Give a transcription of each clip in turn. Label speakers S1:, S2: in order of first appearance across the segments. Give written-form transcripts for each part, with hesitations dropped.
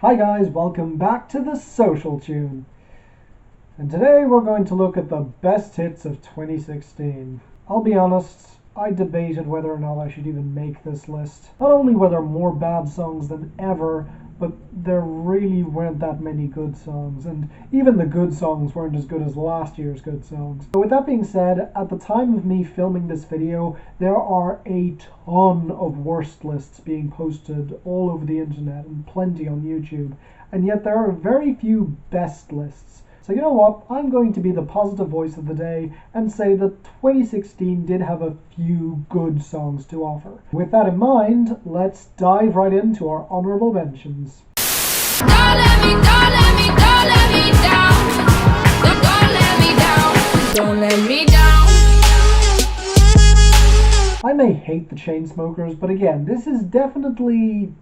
S1: Hi guys, welcome back to the Social Tune. And today we're going to look at the best hits of 2016. I'll be honest, I debated whether or not I should even make this list. Not only were there more bad songs than ever, but there really weren't that many good songs, and even the good songs weren't as good as last year's good songs. So with that being said, at the time of me filming this video, there are a ton of worst lists being posted all over the internet and plenty on YouTube, and yet there are very few best lists. So you know what, I'm going to be the positive voice of the day and say that 2016 did have a few good songs to offer. With that in mind, let's dive right into our honorable mentions.
S2: Don't let me down. Don't let me down. Don't let me down.
S1: I may hate the Chainsmokers, but again, this is definitely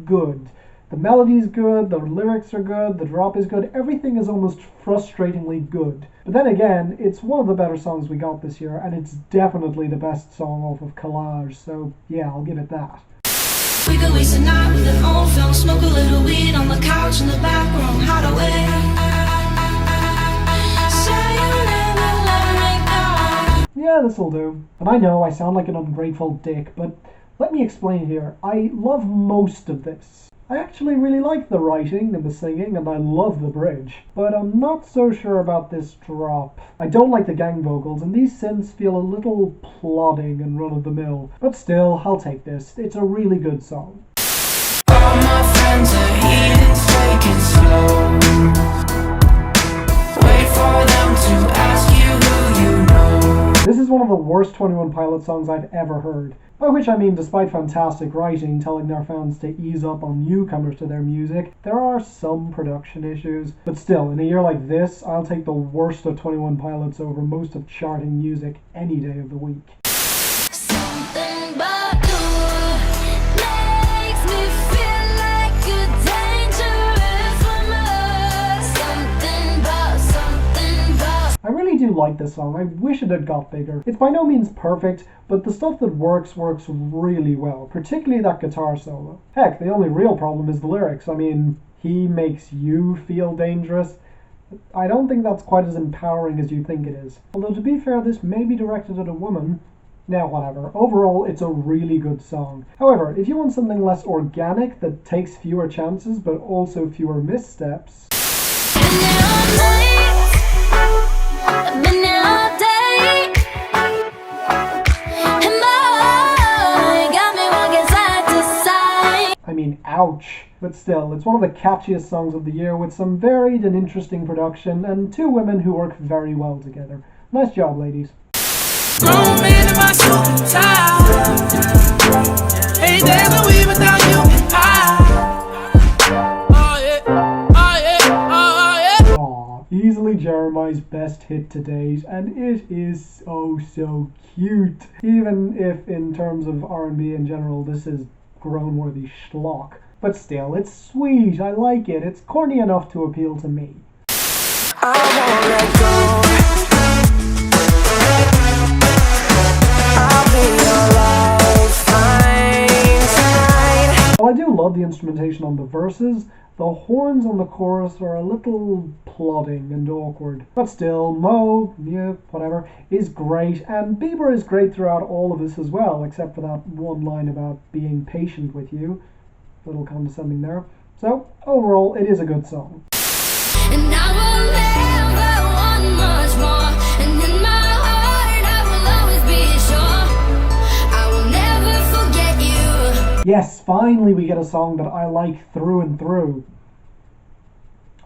S1: good. The melody is good, the lyrics are good, the drop is good, everything is almost frustratingly good. But then again, it's one of the better songs we got this year, and it's definitely the best song off of Collage, so yeah, I'll give it that.
S2: We could waste a night with an old film, smoke a little weed on the couch in the back room, hide away. Say you'll never let me go.
S1: Yeah, this'll do. And I know I sound like an ungrateful dick, but let me explain here. I love most of this. I actually really like the writing and the singing, and I love the bridge. But I'm not so sure about this drop. I don't like the gang vocals, and these synths feel a little plodding and run-of-the-mill. But still, I'll take this. It's a really good song.
S2: All my friends are heathens, taking slow. Wait for them to ask you who you know.
S1: This is one of the worst 21 Pilots songs I've ever heard. By which I mean, despite fantastic writing telling their fans to ease up on newcomers to their music, there are some production issues. But still, in a year like this, I'll take the worst of 21 Pilots over most of charting music any day of the week.
S2: Something but good makes me feel like a dangerous woman. Something but.
S1: I really do like this song. I wish it had got bigger. It's by no means perfect, but the stuff that works really well, particularly that guitar solo. Heck, the only real problem is the lyrics. I mean, he makes you feel dangerous. I don't think that's quite as empowering as you think it is. Although to be fair, this may be directed at a woman. Now, whatever. Overall, it's a really good song. However, if you want something less organic that takes fewer chances but also fewer missteps, I mean, ouch. But still, it's one of the catchiest songs of the year with some varied and interesting production and two women who work very well together. Nice job, ladies. Aw, easily Jeremiah's best hit to date, and it is oh so cute. Even if in terms of R&B in general, this is groan-worthy schlock. But still, it's sweet, I like it, it's corny enough to appeal to me.
S2: I won't let go. I'll be your lifeline tonight.
S1: While I do love the instrumentation on the verses, the horns on the chorus are a little plodding and awkward. But still, Mo, yeah, whatever, is great, and Bieber is great throughout all of this as well, except for that one line about being patient with you. A little condescending there. So, overall, it is a good song.
S2: And I will never want much more. And in my heart, I will always be sure. I will never forget you.
S1: Yes, finally we get a song that I like through and through.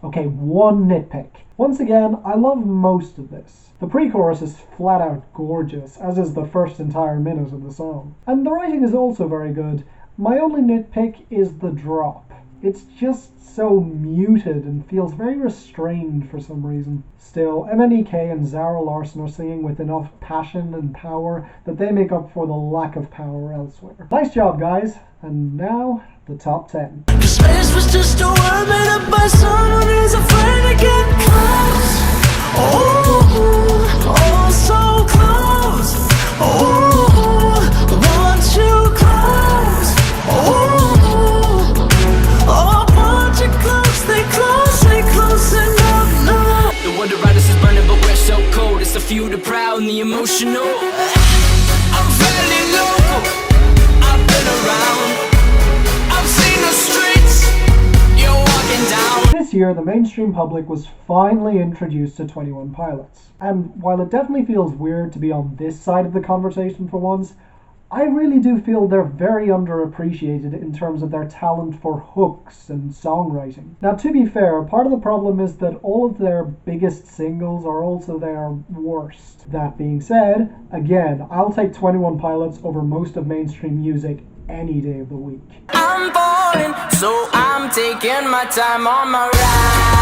S1: Okay, one nitpick. Once again, I love most of this. The pre-chorus is flat out gorgeous, as is the first entire minute of the song. And the writing is also very good. My only nitpick is the drop. It's just so muted and feels very restrained for some reason. Still, MNEK and Zara Larsson are singing with enough passion and power that they make up for the lack of power elsewhere. Nice job, guys. And now, the top 10.
S2: Space was just a word made up by someone who's afraid to get close. Oh, so close. Oh, want you close. Oh, want you
S3: emotional. I'm fairly local, I've been around, I've seen the streets you're walking down.
S1: This year, the mainstream public was finally introduced to 21 Pilots. And while it definitely feels weird to be on this side of the conversation for once, I really do feel they're very underappreciated in terms of their talent for hooks and songwriting. Now, to be fair, part of the problem is that all of their biggest singles are also their worst. That being said, again, I'll take 21 Pilots over most of mainstream music any day of the week.
S3: I'm falling, so I'm taking my time on my ride.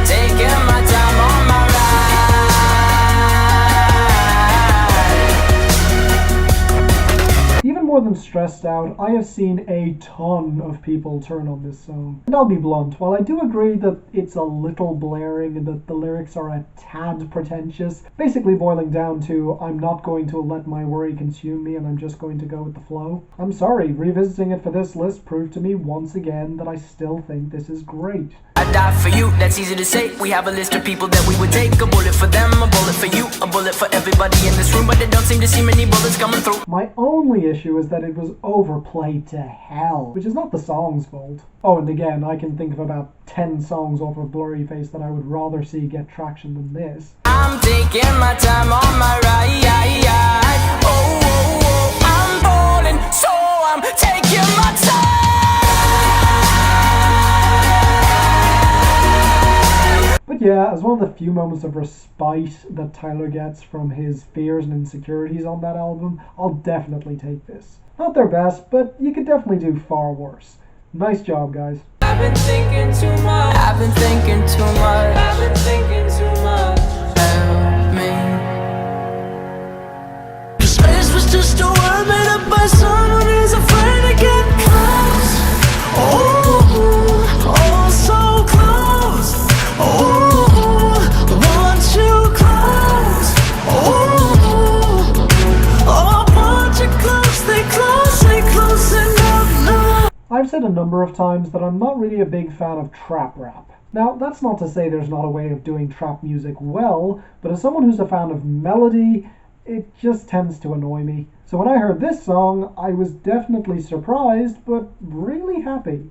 S3: Taking my time on my ride.
S1: Even more than stressed out, I have seen a ton of people turn on this song. And I'll be blunt, while I do agree that it's a little blaring and that the lyrics are a tad pretentious, basically boiling down to I'm not going to let my worry consume me and I'm just going to go with the flow. I'm sorry, revisiting it for this list proved to me once again that I still think this is great.
S3: I die for you, that's easy to say. We have a list of people that we would take. A bullet for them, a bullet for you, a bullet for everybody in this room, but they don't seem to see many bullets coming through.
S1: My only issue is that it was overplayed to hell, which is not the song's fault. Oh, and again, I can think of about 10 songs off of Blurry Face that I would rather see get traction than this.
S3: I'm taking my time on my ride. Oh, oh, oh, I'm falling, so I'm taking my time.
S1: But yeah, as one of the few moments of respite that Tyler gets from his fears and insecurities on that album, I'll definitely take this. Not their best, but you could definitely do far worse. Nice job, guys.
S3: I've been thinking too much. I've been thinking too much. I've been thinking too much. Help me. The space was just a word made up by someone who's afraid to get close. Oh, so close. Oh, want you close. Oh, want you close. Stay close enough now.
S1: I've said a number of times that I'm not really a big fan of trap rap. Now, that's not to say there's not a way of doing trap music well, but as someone who's a fan of melody, it just tends to annoy me. So when I heard this song, I was definitely surprised, but really happy.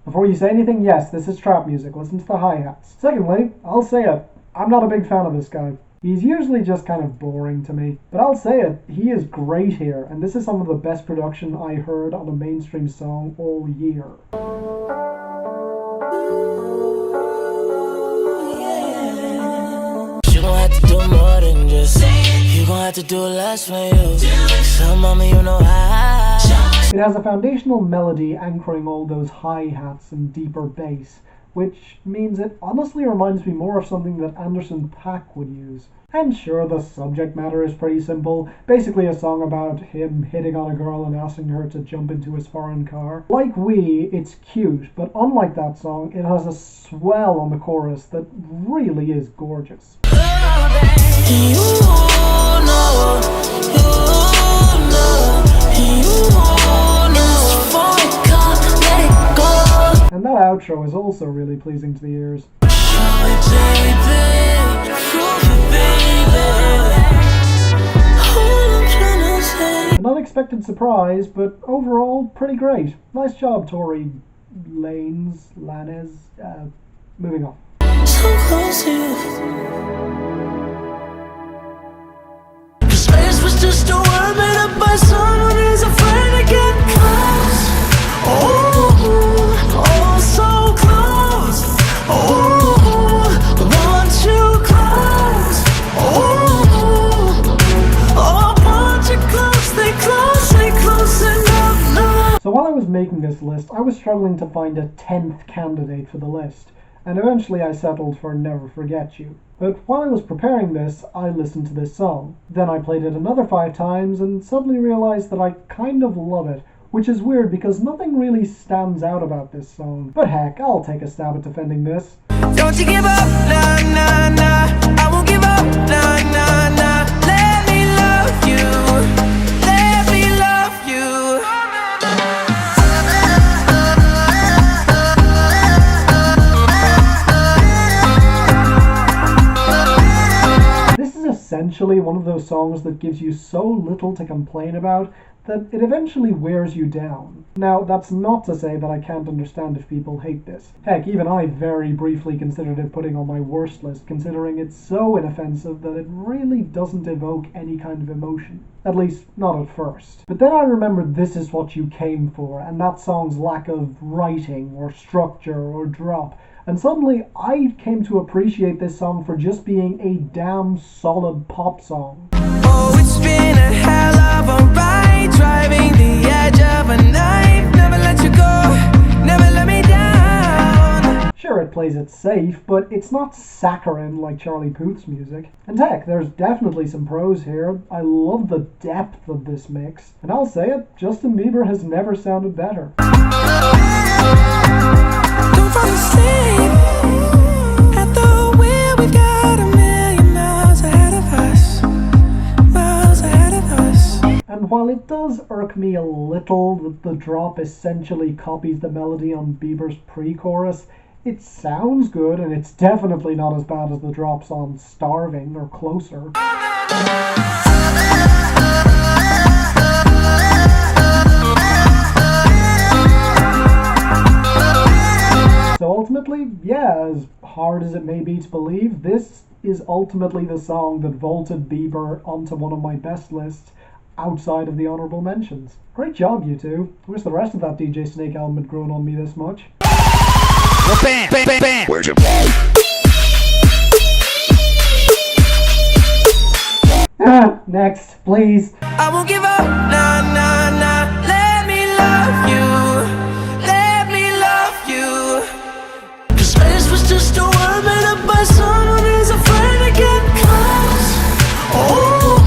S1: Before you say anything, yes, this is trap music. Listen to the hi-hats. Secondly, I'll say it, I'm not a big fan of this guy. He's usually just kind of boring to me. But I'll say it, he is great here, and this is some of the best production I heard on a mainstream song all year.
S3: You gon' have to do more than just you gon' have to do less for you. So mama, you know how.
S1: It has a foundational melody anchoring all those hi-hats and deeper bass, which means it honestly reminds me more of something that Anderson .Paak would use. And sure, the subject matter is pretty simple, basically a song about him hitting on a girl and asking her to jump into his foreign car. Like We, it's cute, but unlike that song, it has a swell on the chorus that really is gorgeous. And that outro is also really pleasing to the ears. An unexpected surprise, but overall pretty great. Nice job, Tory Lanez. Moving on.
S3: So close to you. The space was just a word made up by someone who's afraid to get close. Oh, so close. Oh, want you close. Oh, want you close. Stay close enough now.
S1: So while I was making this list, I was struggling to find a 10th candidate for the list, and eventually I settled for Never Forget You. But while I was preparing this, I listened to this song. Then I played it another 5 times and suddenly realized that I kind of love it, which is weird because nothing really stands out about this song. But heck, I'll take a stab at defending this.
S3: Don't you give up, nah, nah, nah. I won't give up, nah, nah, nah. Let me love you. Let me love you.
S1: This is essentially one of those songs that gives you so little to complain about that it eventually wears you down. Now, that's not to say that I can't understand if people hate this. Heck, even I very briefly considered it putting on my worst list, considering it's so inoffensive that it really doesn't evoke any kind of emotion. At least, not at first. But then I remembered This Is What You Came For, and that song's lack of writing, or structure, or drop. And suddenly, I came to appreciate this song for just being a damn solid pop song.
S3: Oh, it's been a hell of a ride, driving the edge of a knife. Never let you go, never let me down.
S1: Sure, it plays it safe, but it's not saccharine like Charlie Puth's music. And heck, there's definitely some pros here. I love the depth of this mix. And I'll say it, Justin Bieber has never sounded better.
S3: Don't fall asleep at the wheel. We've got a million miles ahead of us. Miles ahead of us.
S1: And while it does irk me a little that the drop essentially copies the melody on Bieber's pre-chorus, it sounds good, and it's definitely not as bad as the drops on Starving or Closer. So ultimately, yeah, as hard as it may be to believe, this is ultimately the song that vaulted Bieber onto one of my best lists outside of the honorable mentions. Great job, you two. I wish the rest of that DJ Snake album had grown on me this much.
S4: Bam, bam, bam, bam. Where's your
S1: Next, please.
S3: I won't give up, nah, nah, nah. Let me love you. Let me love you. 'Cause space was just a word made up by someone who's afraid to get close. Oh,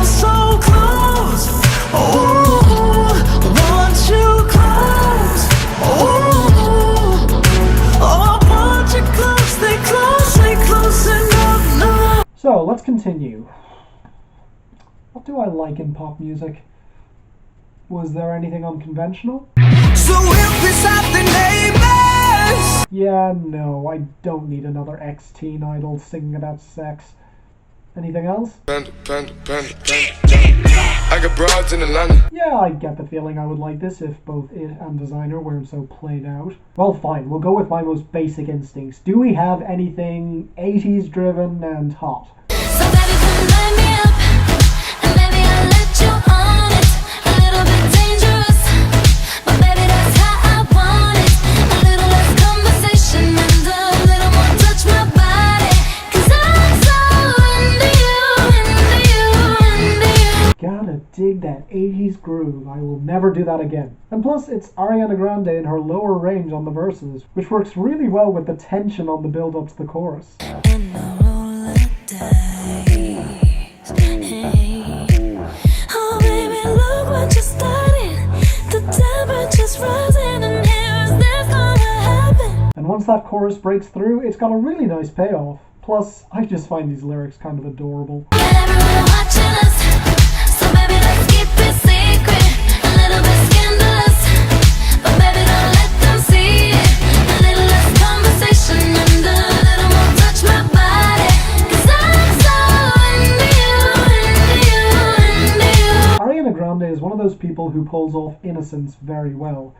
S3: so close. Oh, want you close. Oh, want you close. Stay close enough, no.
S1: So, let's continue. What do I like in pop music? Was there anything unconventional?
S3: So if we stop the neighbors.
S1: Yeah, no, I don't need another ex-teen idol singing about sex. Anything else?
S5: Panda, panda, panda, panda. I got broads in Atlanta.
S1: Yeah, I get the feeling I would like this if both it and Designer weren't so played out. Well, fine, we'll go with my most basic instincts. Do we have anything 80s driven and hot?
S2: So baby, come light me up, and maybe I'll let you on it. A little bit dangerous, but baby, that's how I want it. A little less conversation and a little more touch my body. 'Cause I'm so into you.
S1: Gotta dig that 80s groove. I will never do that again. And plus, it's Ariana Grande in her lower range on the verses, which works really well with the tension on the build-up to the chorus.
S2: In the roll of dice, hey. Oh baby, look what you started. The temperature's rising, and here's this gonna happen.
S1: And once that chorus breaks through, it's got a really nice payoff. Plus, I just find these lyrics kind of adorable.
S2: And everyone watching us, so baby, let's keep it secret. A little bit scandalous, but baby, don't let them see it. A little less conversation and a little more touch my body. 'Cause I'm so into you.
S1: Ariana Grande is one of those people who pulls off innocence very well,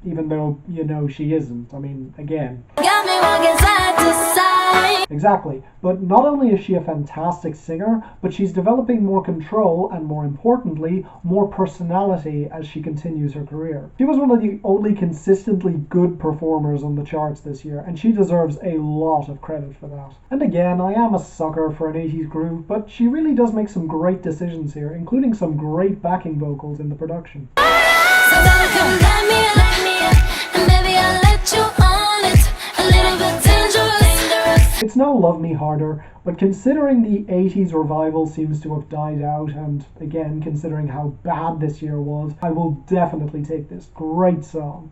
S1: even though, you know, she isn't. I mean, again.
S2: Got me walking side to side.
S1: Exactly. But not only is she a fantastic singer, but she's developing more control and, more importantly, more personality as she continues her career. She was one of the only consistently good performers on the charts this year, and she deserves a lot of credit for that. And again, I am a sucker for an 80s groove, but she really does make some great decisions here, including some great backing vocals in the production.
S2: So baby, come light me up, and baby, I'll let you on it. A little bit dangerous.
S1: It's no Love Me Harder, but considering the 80s revival seems to have died out, and again, considering how bad this year was, I will definitely take this great song.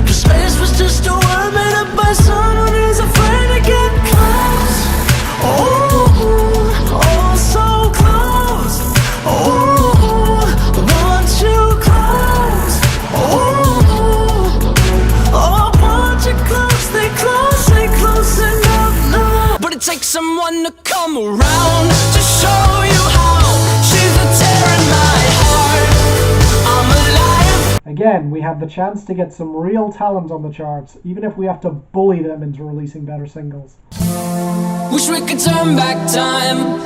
S3: Space was just a word made up by someone who's afraid to get close. Oh, so close. Oh, want you close. Oh, want you close. They close enough now. But it takes someone to come around to show you how. She's a tear in my heart. I'm alive.
S1: Again, we have the chance to get some real talent on the charts, even if we have to bully them into releasing better singles.
S3: Wish we could turn back time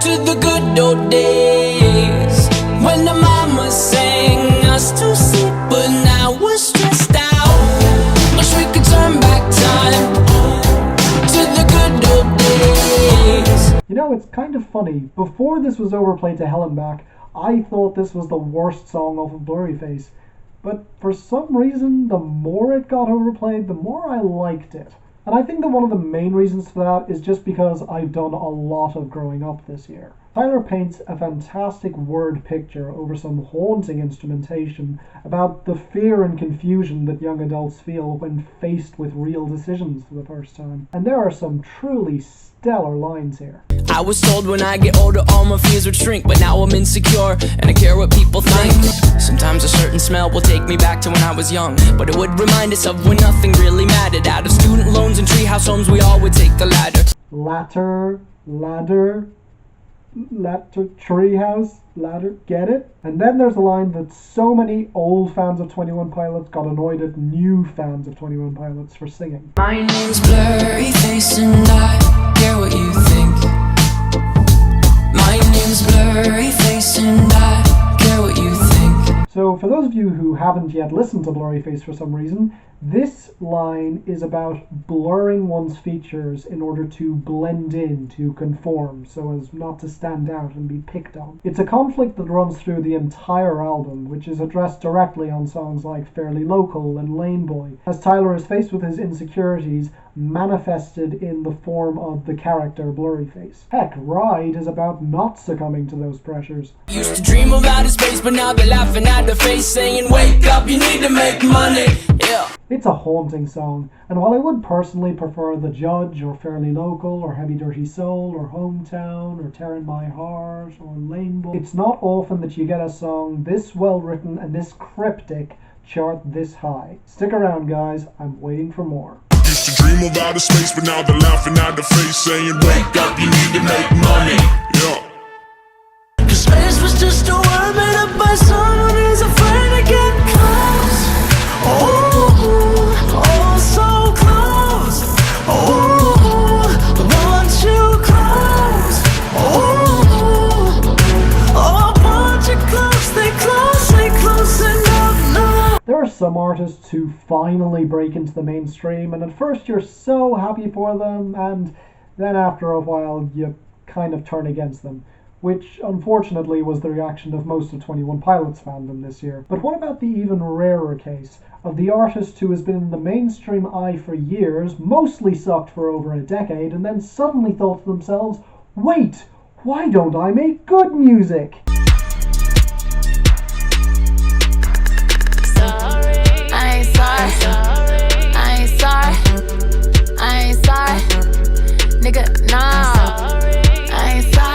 S3: to the good old days when the mama sang us to sleep, but now we're stressed out. Wish we could turn back time to the good old days.
S1: You know, it's kind of funny. Before this was overplayed to hell and back, I thought this was the worst song off of Blurryface. But for some reason, the more it got overplayed, the more I liked it. And I think that one of the main reasons for that is just because I've done a lot of growing up this year. Tyler paints a fantastic word picture over some haunting instrumentation about the fear and confusion that young adults feel when faced with real decisions for the first time. And there are some truly stellar lines here.
S3: I was told when I get older all my fears would shrink, but now I'm insecure and I care what people think. Sometimes a certain smell will take me back to when I was young, but it would remind us of when nothing really mattered. Out of student loans and treehouse homes, we all would take the ladder.
S1: Ladder, treehouse, ladder, get it? And then there's a line that so many old fans of 21 Pilots got annoyed at new fans of 21 Pilots for singing.
S3: My name's Blurryface and I care what you think. My name's Blurryface and I care what you think.
S1: So for those of you who haven't yet listened to Blurryface for some reason, this line is about blurring one's features in order to blend in, to conform, so as not to stand out and be picked on. It's a conflict that runs through the entire album, which is addressed directly on songs like Fairly Local and Lane Boy, as Tyler is faced with his insecurities manifested in the form of the character Blurryface. Heck, Ride is about not succumbing to those pressures.
S3: Used to dream of outer space, but now they're laughing at the face, saying, wake up, you need to make money. Yeah.
S1: It's a haunting song, and while I would personally prefer The Judge or Fairly Local or Heavy Dirty Soul or Hometown or Tearing My Heart or Lane Boy, it's not often that you get a song this well written and this cryptic chart this high. Stick around, guys, I'm waiting for more.
S5: Used to dream of outer space, but now they're laughing at the face, saying, wake up, you need to make money. Yeah.
S3: Cause space was just a word made up by someone who's afraid to get close. Oh, so close. Oh, want you close. Oh, want you close. They close enough now.
S1: There are some artists who finally break into the mainstream, and at first you're so happy for them, and then after a while you kind of turn against them, which unfortunately was the reaction of most of 21 Pilots fandom this year. But what about the even rarer case of the artist who has been in the mainstream eye for years, mostly sucked for over a decade, and then suddenly thought to themselves, wait, why don't I make good music?
S6: Nigga, nah, I ain't sorry.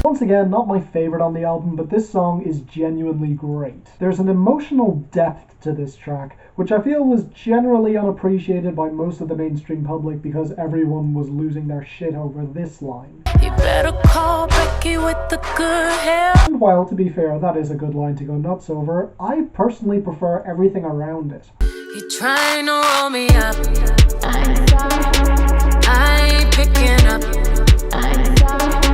S1: Once again, not my favorite on the album, but this song is genuinely great. There's an emotional depth to this track, which I feel was generally unappreciated by most of the mainstream public because everyone was losing their shit over this line.
S6: You better call Becky with the good hair.
S1: And while, to be fair, that is a good line to go nuts over, I personally prefer everything around it.
S6: You trying to roll me up. I ain't picking up.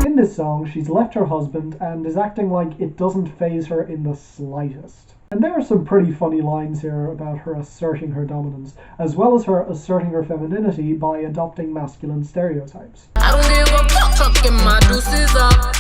S1: In this song, she's left her husband and is acting like it doesn't faze her in the slightest. And there are some pretty funny lines here about her asserting her dominance, as well as her asserting her femininity by adopting masculine stereotypes.
S6: I don't give a fuck, chucking my deuces up.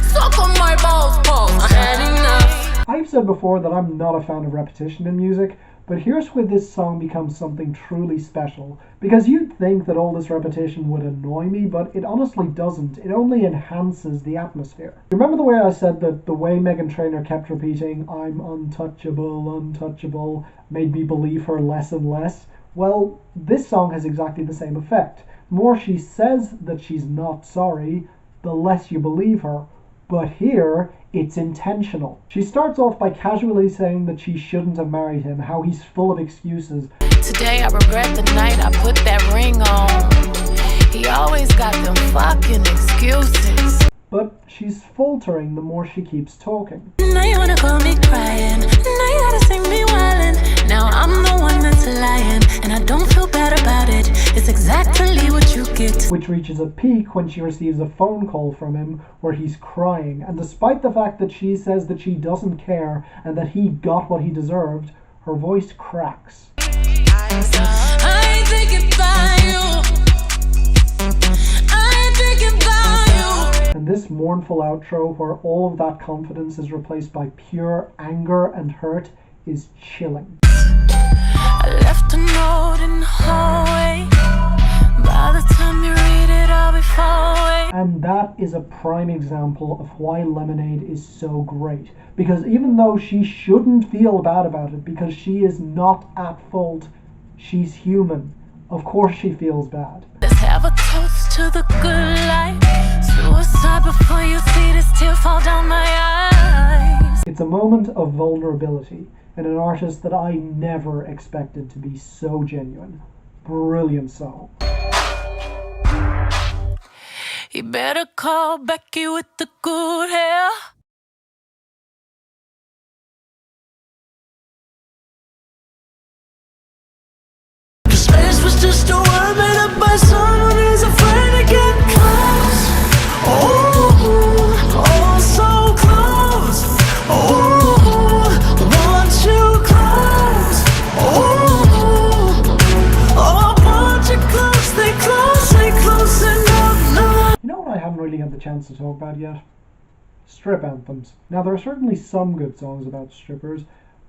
S6: Suck on my balls, Paul. I had enough.
S1: I've said before that I'm not a fan of repetition in music, but here's where this song becomes something truly special. Because you'd think that all this repetition would annoy me, but it honestly doesn't. It only enhances the atmosphere. Remember the way I said that the way Meghan Trainor kept repeating, "I'm untouchable, untouchable," made me believe her less and less? Well, this song has exactly the same effect. The more she says that she's not sorry, the less you believe her. But here, it's intentional. She starts off by casually saying that she shouldn't have married him, how he's full of excuses.
S6: Today I regret the night I put that ring on. He always got them fucking excuses.
S1: But she's faltering the more she keeps talking.
S6: Now you wanna call me crying. Now you gotta see me wildin'. Now I'm the one that's lying, and I don't feel bad about it. It's exactly what you get.
S1: Which reaches a peak when she receives a phone call from him where he's crying. And despite the fact that she says that she doesn't care and that he got what he deserved, her voice cracks.
S6: I ain't thinking about you. I ain't thinking about you.
S1: And this mournful outro where all of that confidence is replaced by pure anger and hurt is chilling.
S6: I left a note in the hallway. By the time you read it, I'll be far away.
S1: And that is a prime example of why Lemonade is so great. Because even though she shouldn't feel bad about it, because she is not at fault, she's human. Of course she feels bad.
S6: Let's have a toast to the good life. Suicide before you see this tear fall down my eyes.
S1: It's a moment of vulnerability in an artist that I never expected to be so genuine. Brilliant song.
S6: You better call Becky with the good hair.
S3: Space was just a word made up by someone who's afraid to get close. Oh, so close. Oh, want you close. Oh, want you close. Stay close enough. No.
S1: You know what I haven't really had the chance to talk about yet? Strip anthems. Now there are certainly some good songs about strippers,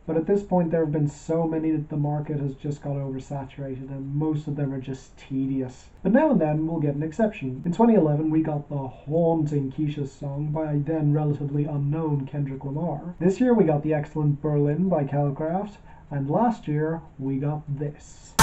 S1: but at this point there have been so many that the market has just got oversaturated and most of them are just tedious. But now and then we'll get an exception. In 2011 we got the haunting Keisha song by then relatively unknown Kendrick Lamar. This year we got the excellent Berlin by Calcraft, and last year we got this.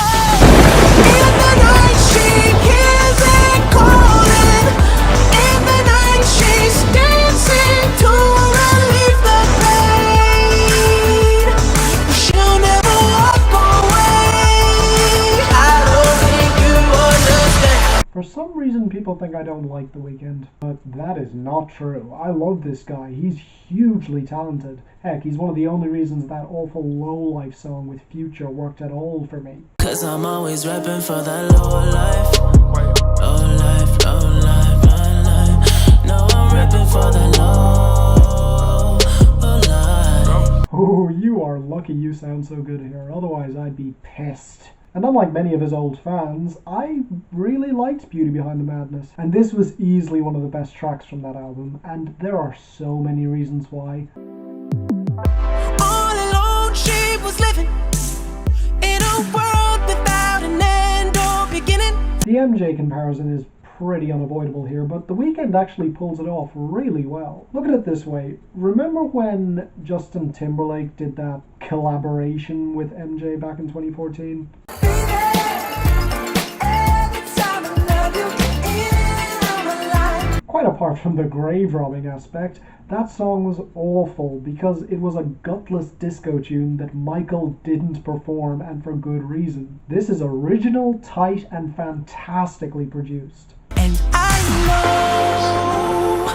S1: For some reason people think I don't like The Weeknd, but that is not true. I love this guy. He's hugely talented. Heck, he's one of the only reasons that awful Low Life song with Future worked at all for me.
S3: Cause I'm always rapping for that low life. Low life, low life, low life. No, I'm rapping for that low life.
S1: Oh, you are lucky you sound so good here, otherwise I'd be pissed. And unlike many of his old fans, I really liked Beauty Behind the Madness. And this was easily one of the best tracks from that album, and there are so many reasons why.
S3: All alone she was living in a world without an end or beginning.
S1: The MJ comparison is pretty unavoidable here, but The Weeknd actually pulls it off really well. Look at it this way. Remember when Justin Timberlake did that collaboration with MJ back in 2014? Quite apart from the grave robbing aspect, that song was awful because it was a gutless disco tune that Michael didn't perform, and for good reason. This is original, tight, and fantastically produced.
S3: And I know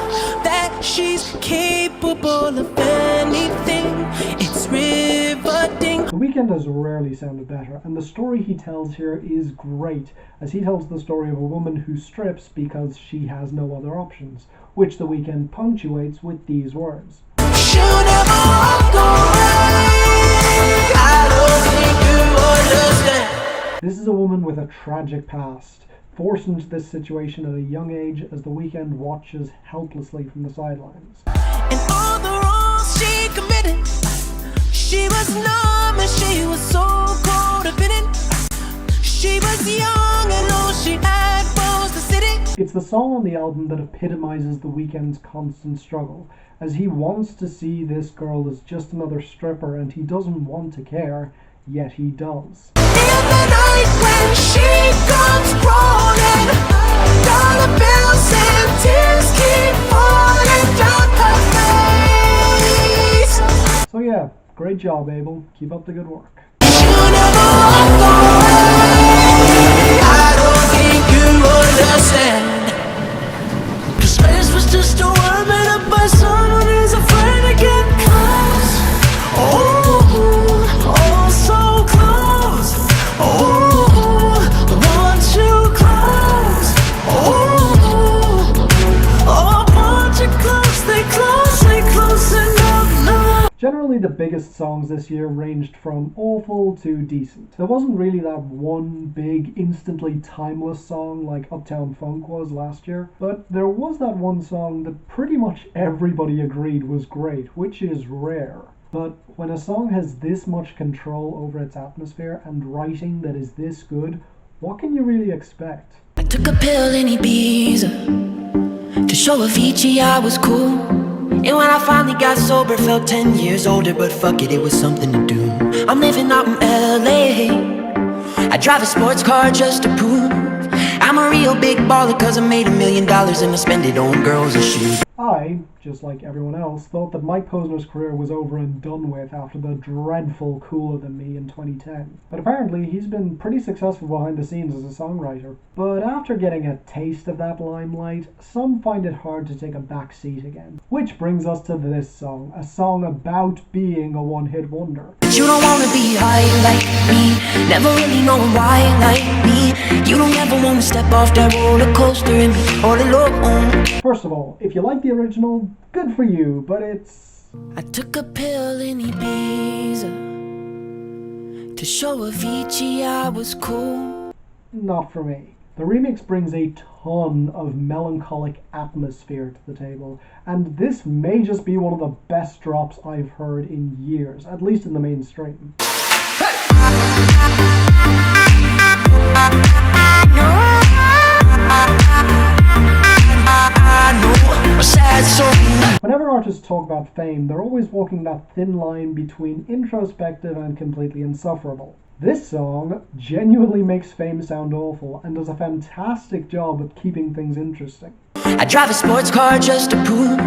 S3: that she's capable of anything. It's riveting.
S1: The Weeknd has rarely sounded better, and the story he tells here is great, as he tells the story of a woman who strips because she has no other options, which The Weeknd punctuates with these words.
S3: She'll never walk away.
S1: This is a woman with a tragic past, forced into this situation at a young age as The Weeknd watches helplessly from the sidelines.
S3: And all the wrongs she committed, she was numb and she was so codependent. She was young and all she had was the city.
S1: It's the song on the album that epitomizes The Weeknd's constant struggle, as he wants to see this girl as just another stripper and he doesn't want to care, yet he does.
S3: In the night when she comes crawling, dollar bills and tears keep falling down her face.
S1: So yeah, great job, Abel. Keep up the good work.
S3: You never walk away. I don't think you understand. 'Cause space was just a word made up by someone who's afraid to get close. Oh, so close. Oh, want you close. Oh, want you close. Stay close enough now.
S1: Generally, the biggest songs this year ranged from awful to decent. There wasn't really that one big, instantly timeless song like Uptown Funk was last year, but there was that one song that pretty much everybody agreed was great, which is rare. But when a song has this much control over its atmosphere and writing that is this good, what can you really expect?
S6: I took a pill in Ibiza to show Avicii I was cool. And when I finally got sober, felt 10 years older, but fuck it, it was something to do. I'm living out in LA. I drive a sports car just to prove I'm a real big baller, 'cause I made $1 million and I spend it on girls and shoes.
S1: I, just like everyone else, thought that Mike Posner's career was over and done with after the dreadful Cooler Than Me in 2010. But apparently he's been pretty successful behind the scenes as a songwriter. But after getting a taste of that limelight, some find it hard to take a back seat again. Which brings us to this song, a song about being a one-hit wonder.
S6: But you don't wanna be high like me, never really knowing why like me. You don't ever wanna step off that roller coaster and be all alone.
S1: First of all, if you like the original, good for you, but it's...
S6: I took a pill in Ibiza to show Avicii I was cool.
S1: not for me. The remix brings a ton of melancholic atmosphere to the table, and this may just be one of the best drops I've heard in years, at least in the mainstream. Whenever artists talk about fame, they're always walking that thin line between introspective and completely insufferable. This song genuinely makes fame sound awful and does a fantastic job of keeping things interesting.
S6: I drive a sports car just to prove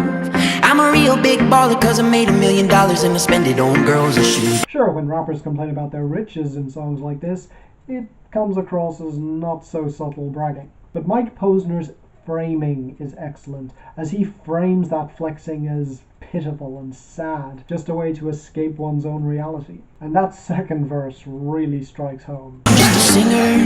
S6: I'm a real big baller, 'cause I made $1 million and I spend it on girls and shoes.
S1: Sure, when rappers complain about their riches in songs like this, it comes across as not so subtle bragging. But Mike Posner's framing is excellent, as he frames that flexing as pitiful and sad, just a way to escape one's own reality. And that second verse really strikes home.
S6: Just a singer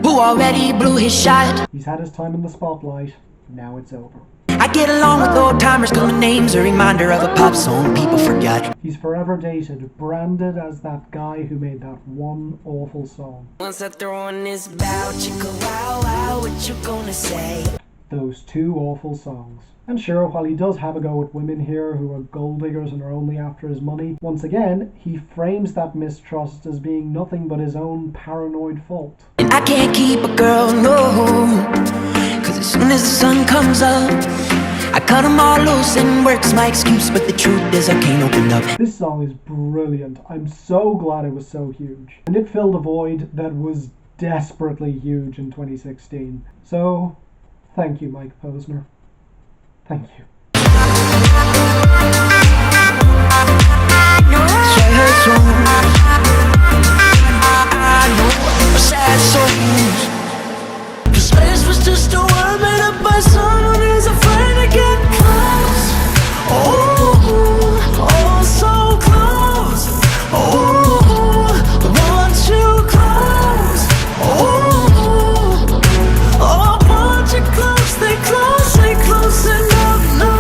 S6: who already blew his shot.
S1: He's had his time in the spotlight, now it's over.
S6: I get along with old timers 'cause my name's a reminder of a pop song people forgot.
S1: He's forever dated, branded as that guy who made that one awful song.
S6: Once I throw on this bow, chicka wow wow, what you gonna say?
S1: Those two awful songs. And sure, while he does have a go at women here who are gold diggers and are only after his money, once again, he frames that mistrust as being nothing but his own paranoid fault.
S6: And I can't keep a girl, no, 'cause as soon as the sun comes up, I cut them all loose and work's my excuse, but the truth is I can't open up.
S1: This song is brilliant. I'm so glad it was so huge. And it filled a void that was desperately huge in 2016. So, thank you, Mike Posner. Thank you.
S3: Space was just a word made up by someone who's afraid to get close. Oh, so close. Oh, want you close. Oh, want you close. Stay close enough now.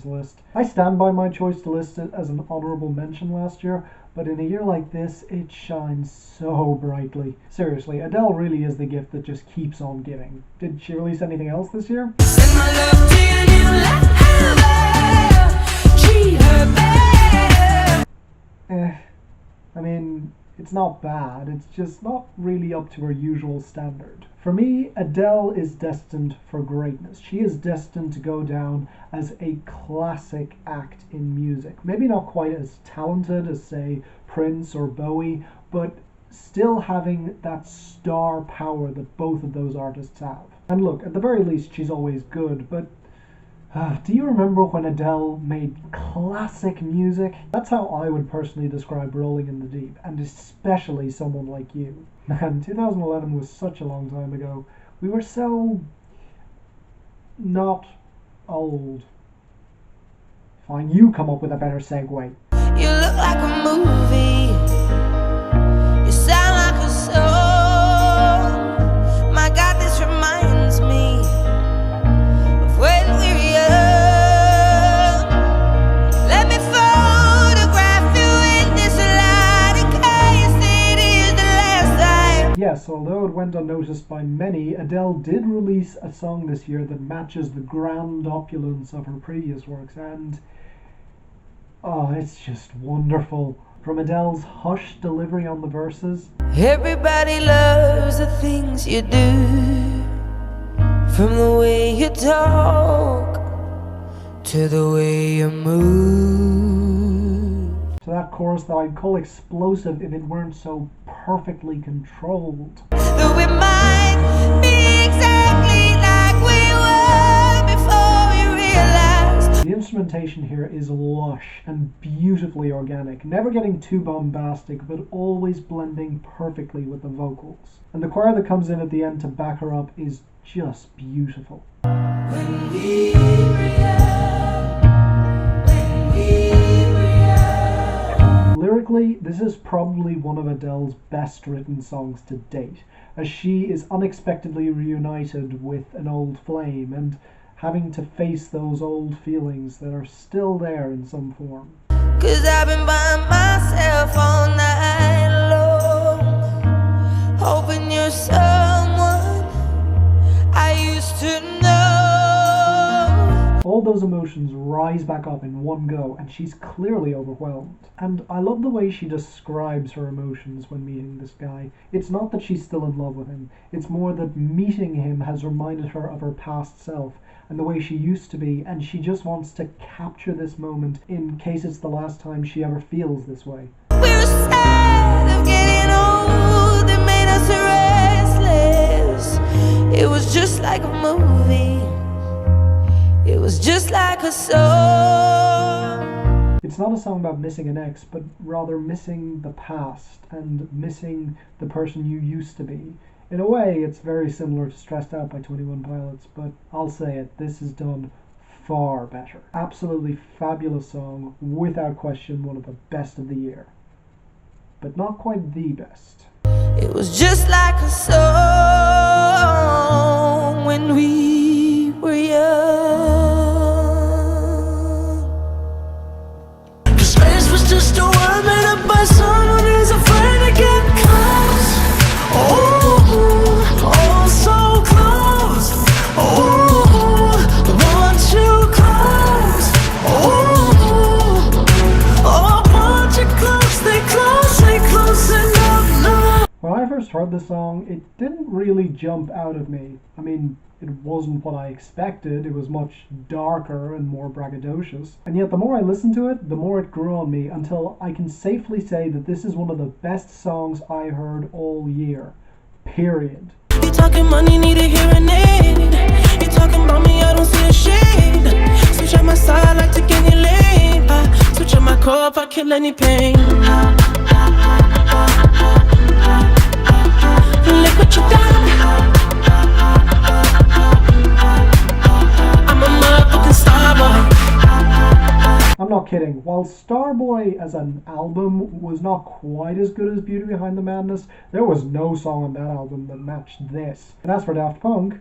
S1: year's list. I stand by my choice to list it as an honorable mention last year, but in a year like this, it shines so brightly. Seriously, Adele really is the gift that just keeps on giving. Did she release anything else this year?
S3: Send my love to your new lover. Treat her bad.
S1: I mean, it's not bad, it's just not really up to her usual standard. For me, Adele is destined for greatness. She is destined to go down as a classic act in music. Maybe not quite as talented as, say, Prince or Bowie, but still having that star power that both of those artists have. And look, at the very least, she's always good, but do you remember when Adele made classic music? That's how I would personally describe Rolling in the Deep, and especially Someone Like You. Man, 2011 was such a long time ago. We were so not old. Fine, you come up with a better segue.
S3: You look like a movie. You sound like a song. My God, this reminds me of when we were young. Let me photograph you in this light in case it is the last time.
S1: Yes, although it went unnoticed by many, Adele did release a song this year that matches the grand opulence of her previous works, and oh, it's just wonderful. From Adele's hushed delivery on the verses,
S3: Everybody loves the things you do, from the way you talk to the way you move.
S1: to that chorus that I'd call explosive if it weren't so perfectly controlled.
S3: Though we might be exactly like we were before we realized.
S1: The instrumentation here is lush and beautifully organic, never getting too bombastic, but always blending perfectly with the vocals. And the choir that comes in at the end to back her up is just beautiful.
S3: When we were young, when we were young.
S1: Lyrically, this is probably one of Adele's best written songs to date, as she is unexpectedly reunited with an old flame and having to face those old feelings that are still there in some form.
S3: 'Cause I've been by myself all night long, hoping you're someone I used to know.
S1: All those emotions rise back up in one go, and she's clearly overwhelmed. And I love the way she describes her emotions when meeting this guy. It's not that she's still in love with him, it's more that meeting him has reminded her of her past self and the way she used to be, and she just wants to capture this moment in case it's the last time she ever feels this way.
S3: We were sad of getting old, it made us restless. It was just like a movie, it was just like a song.
S1: It's not a song about missing an ex, but rather missing the past and missing the person you used to be. In a way, it's very similar to Stressed Out by 21 Pilots, but I'll say it, this is done far better. Absolutely fabulous song, without question one of the best of the year. But not quite the best.
S3: It was just like a song when we were young. The space was just a word made up by someone who's afraid to get close. Oh, so close. Oh, want you close. Oh, want you close. Stay close enough. No.
S1: When I first heard the song, it didn't really jump out of me. I mean, it wasn't what I expected. It was much darker and more braggadocious. And yet the more I listened to it, the more it grew on me, until I can safely say that this is one of the best songs I heard all year. Period.
S3: You talking money, need a hearing aid. You talking about me, I don't see a shade. Switch on my side, like to get any lane. Switch on my core if I kill any pain. Look what you done. I'm a motherfucking star boy.
S1: I'm not kidding. While Starboy as an album was not quite as good as Beauty Behind the Madness, there was no song on that album that matched this. And as for Daft Punk,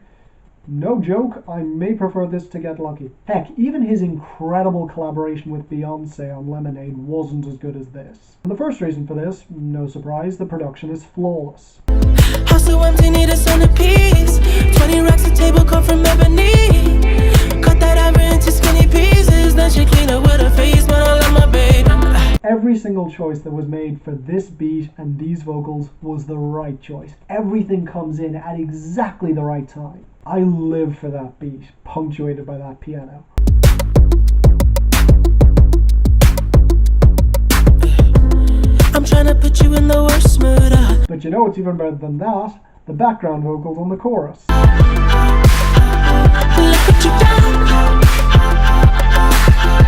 S1: No joke, I may prefer this to Get Lucky. Heck, even his incredible collaboration with Beyonce on Lemonade wasn't as good as this. And the first reason for this, no surprise, the production is flawless.
S6: House so empty, need a centerpiece. 20 racks a table come from ebony. Cut that ever into skinny pieces. Then she clean up with her face, but I love my baby.
S1: Every single choice that was made for this beat and these vocals was the right choice. Everything comes in at exactly the right time. I live for that beat, punctuated by that piano.
S6: I'm trying to put you in the worst mood.
S1: But you know what's even better than that? The background vocals on the chorus.
S6: Look what you done.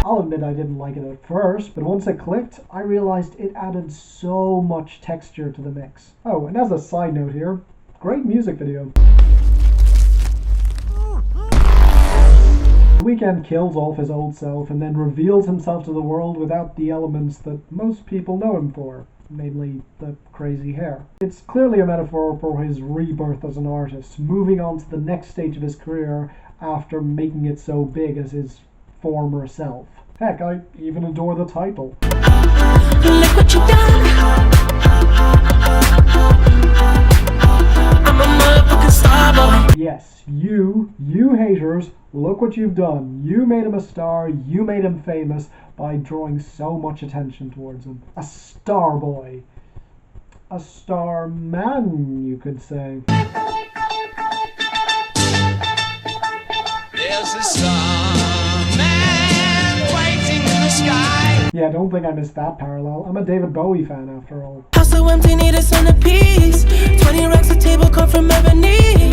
S1: I'll admit I didn't like it at first, but once it clicked, I realized it added so much texture to the mix. Oh, and as a side note here, great music video. The Weeknd kills off his old self and then reveals himself to the world without the elements that most people know him for, namely the crazy hair. It's clearly a metaphor for his rebirth as an artist, moving on to the next stage of his career after making it so big as his former self. Heck, I even adore the title.
S6: Look what you done. I'm a motherfucking star boy.
S1: Yes, you haters, look what you've done. You made him a star, you made him famous by drawing so much attention towards him. A star boy. A star man, you could say.
S3: There's a starman waiting in the sky.
S1: Yeah, don't think I missed that parallel. I'm a David Bowie fan after all.
S6: House so empty, need a centerpiece. 20 racks a table come from ebony.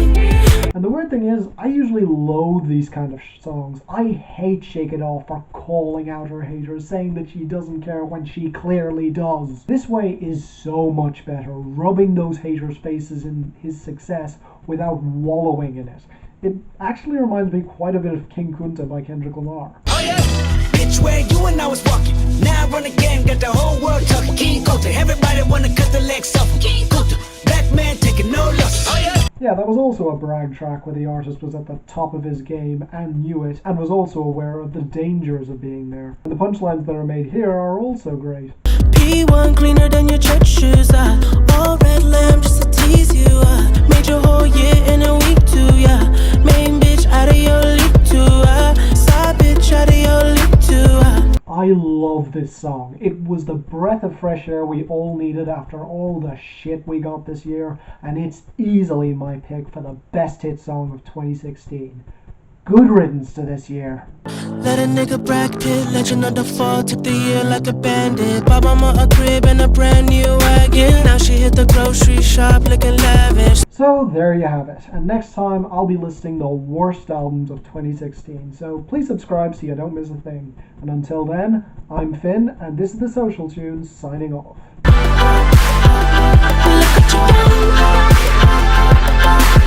S1: And the weird thing is, I usually loathe these kind of songs. I hate Shake It Off for calling out her haters, saying that she doesn't care when she clearly does. This way is so much better, rubbing those haters' faces in his success without wallowing in it. It actually reminds me quite a bit of King Kunta by Kendrick Lamar.
S3: Oh yeah, bitch, where you and I was walking. Now I run the game, got the whole world talking. King Kunta, everybody wanna cut the legs off. King Kunta, black man taking no losses. Oh yeah.
S1: Yeah, that was also a brag track where the artist was at the top of his game and knew it, and was also aware of the dangers of being there. And the punchlines that are made here are also great.
S6: P1 cleaner than your church shoes. All red lamb just to tease you. Made your whole year in a week too. Yeah, main bitch out of your league too. Side bitch out of your league too.
S1: I love this song. It was the breath of fresh air we all needed after all the shit we got this year, and it's easily my pick for the best hit song of 2016. Good riddance to this year.
S6: Let a nigga Brad Pitt, legend of the fall, took the year like a bandit. Bought mama a crib and a brand new wagon. Now she hit the grocery shop looking lavish.
S1: So there you have it. And next time I'll be listing the worst albums of 2016. So please subscribe so you don't miss a thing. And until then, I'm Finn, and this is The Social Tunes signing off.
S6: Look what you done.